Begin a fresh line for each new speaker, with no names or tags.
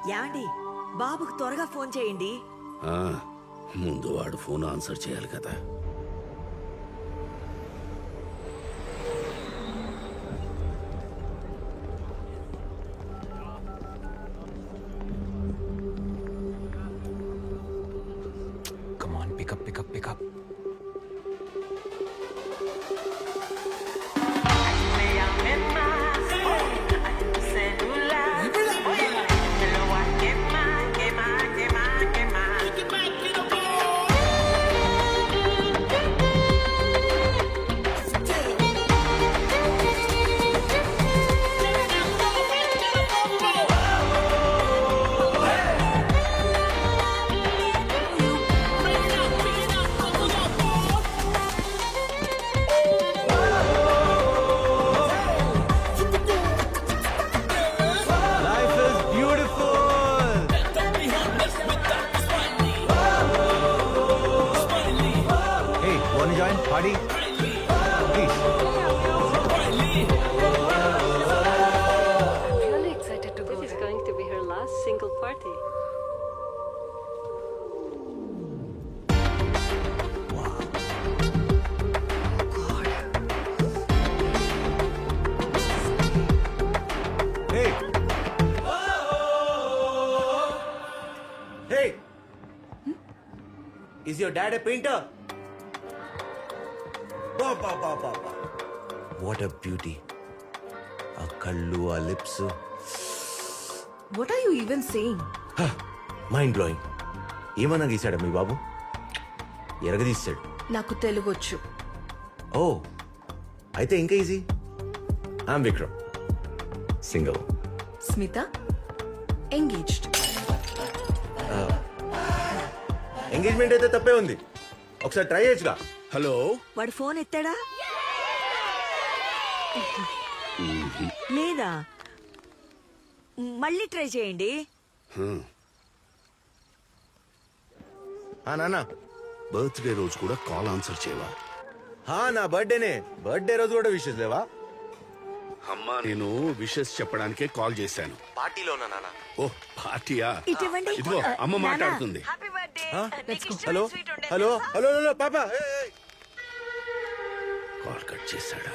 యాండి బాబుకు త్వరగా ఫోన్ చేయండి.
ముందు వాడు ఫోన్ ఆన్సర్ చేయాలి కదా.
Come on, pick up.
Party, please.
I'm really excited to go. This is going to be her last single party.
Wow.
God.
Hey. Hey. Is your dad a painter? What a beauty. A kallu, a lips.
What are you even saying?
Mind blowing. ఏమన్నా గీసాడా మీ బాబు? ఎరగదీశాడు.
నాకు తెలుగొచ్చు.
ఓ అయితే ఇంకా easy. I'm Vikram, single.
Smita engaged.
Engagement అయితే తప్పే ఉంది, ఒకసారి try చేయొచ్చుగా.
హలో,
వాడు ఫోన్ ఎత్తాడా లేదా? మళ్ళీ ట్రై చేయండి.
నాన్న,
బర్త్డే రోజు కూడా కాల్ ఆన్సర్ చేయవా?
నా బర్త్డేనే. బర్త్డే రోజు కూడా విషెస్ లేవా?
అమ్మా, నేను విషెస్ చెప్పడానికే కాల్ చేశాను.
పార్టీలోనా నాన్న?
ఓ పార్టీయా?
ఇటువంటి
ఇదిగో అమ్మ మాట్లాడుతుంది.
హలో హలో హలో హలో పాపా,
కాల్ కట్ చేశాడా?